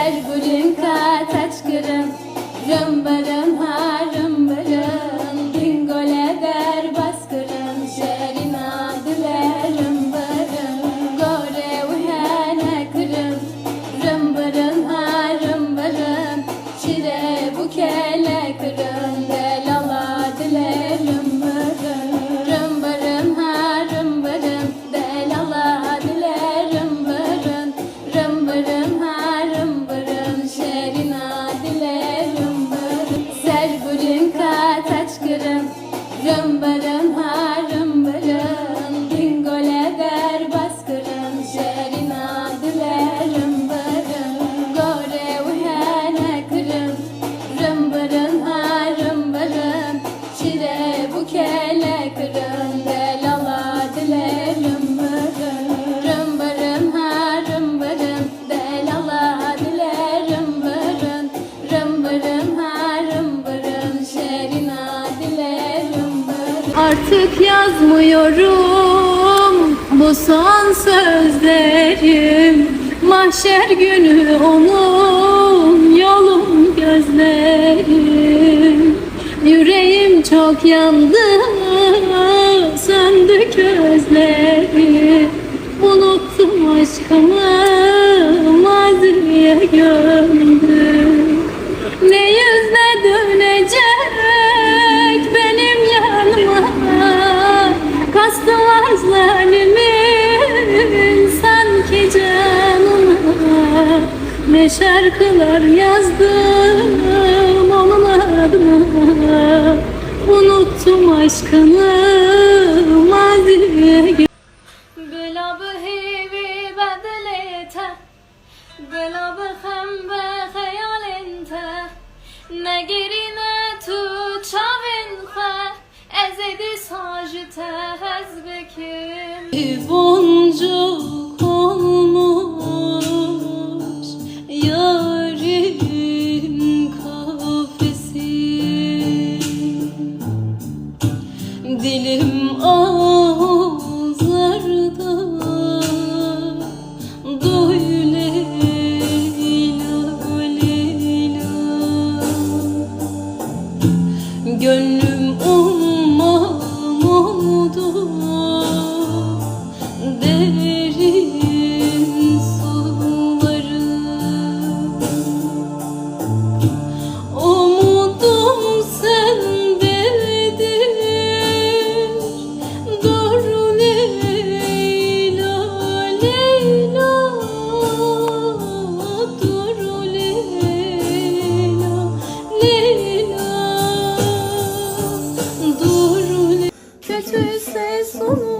Sergülün kataç kırım, rımbarım ha rımbarım, dingole der baskırım, şerin adile rımbarım, gore uhene kırım, rımbarım ha rımbarım, şire bukele kırım, delala dile rımbarım, rımbarım ha rımbarım, delala dile rımbarım, rımbarım ha rımbarım, şerin adile rımbarım, sergülün kataç kırım, rımbarım ha rımbarım, dingole der baskırım, şerin adile rımbarım, gore uhene kırım, rımbarım ha rımbarım, şire bukele kırım, delala dile rımbarım, rımbarım ha rımbarım, delala dile rımbarım, rımbarım ha rımbarım, şerin adile rımbarım. Artık yazmıyorum bu son sözlerim, mahşer günü onun yolum gözlerim. Yüreğim çok yandı, söndü közleri, unuttum aşkımı, maziye gömdüm. Ne yüzle dönecek benim yanıma, kastılar zalimin sanki canıma. Ne şarkılar yazdım onun adına, unuttum aşkını, maziye gömdüm. بلا بهيبي بدلته بلا بخم بخيال انت نگرینه تو چاوین خواه ازدی ساجته از بکن boncuk olmuş yarim kafesi, dilim ağızlarda doy Leyla Leyla, gönlüm umman oldu derin suları. Umudum sendedir, dur Leyla Leyla, dur Leyla Leyla, dur Leyla. Kötüyse sonu,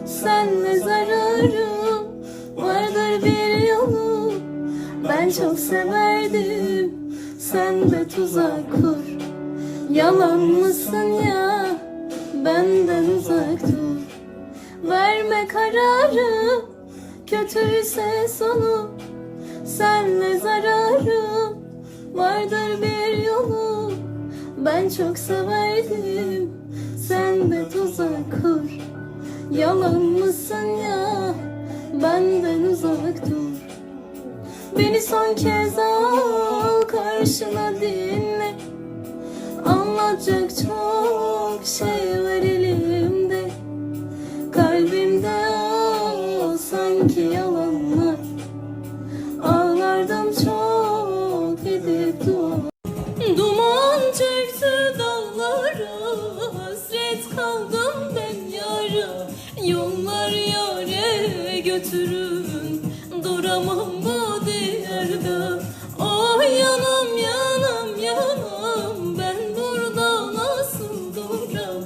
senle zararım, vardır bir yolu. Ben çok severdim, sen de tuzak kur. Yalan mısın ya, benden uzak dur. Verme kararı, kötüyse sonu, senle zararım, vardır bir yolu. Ben çok severdim, sen de tuzak kur. Yalan mısın ya, benden uzak dur. Beni son kez al karşına, dinle. Anlatacak çok şey var elimde. Kalbimde o sanki yalanlar. Ağlardım çok edip dua. Duman çöktü dağlara, hasret kaldım ben yara. Yollar yâre götürün, duramam bu diyarda. Oh yanam yanam yanam, ben burada nasıl duram?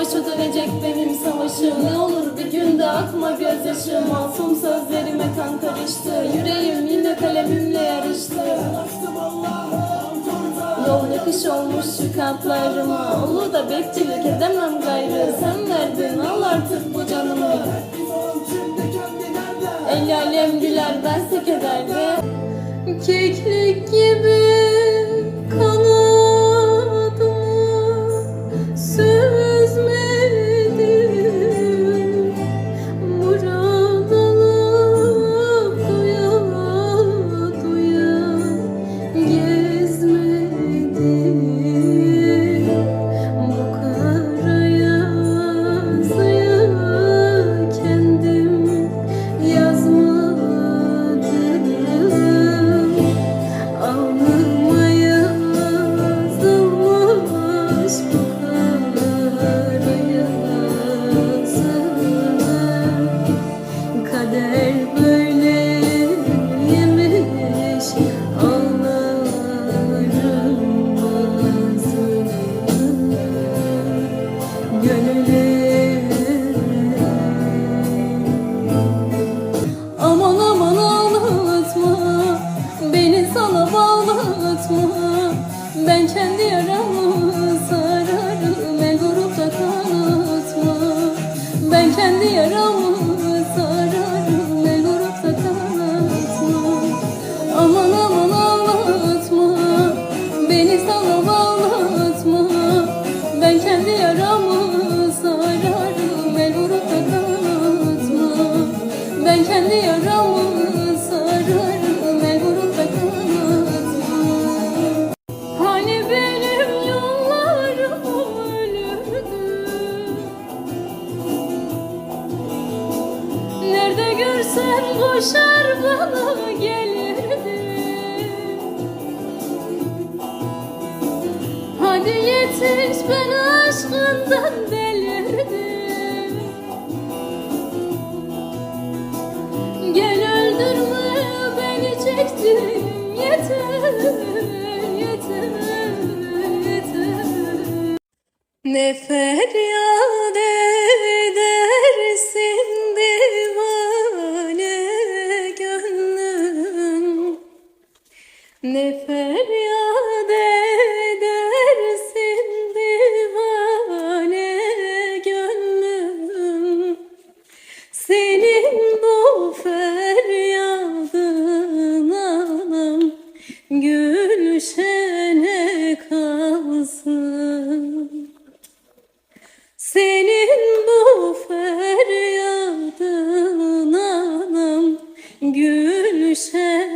Başa dönecek benim savaşım. Ne olur bir günde akma gözyaşım. Masum sözlerime kan karıştı. Yüreğim yine kalemimle yarıştı. Yol yakış olmuş şu katlarıma. Onu da bekçilik edemem gayrı. Sen verdin al artık bu canımı. El alem güler bense kederde. Keklik gibi kanadımı süzmedim. Murat alıp doya doya gezmedim. Bu kara yazıyı kendim yazmadım. Alnıma yazılmış bu kara yazı. Kader böyleymiş ağlarım bazı. Gönüle aman aman ağlatma, beni sana bağlatma. Ben kendi yaramı sararım, el vurup da kanatma. Ben kendi yaramı sararım, el vurup da kanatma. Aman aman ağlatma, beni sana bağlatma. Ben kendi yaramı sararım, el vurup da kanatma. Ben kendi yaramı sararım, el vurup da kanatma. Hani benim yollarım ölürdü. Nerede görsen koşar bana gelirdi. Hadi yetiş ben aşkından delirdim. Gel öldürme beni çektim yeter yeter yeter. Ne feryat edersin divane gönlüm. Ne feryat edersin divane gönlüm. Senin bu feryadın anam gülşene kalsın. Senin bu feryadın anam gülşene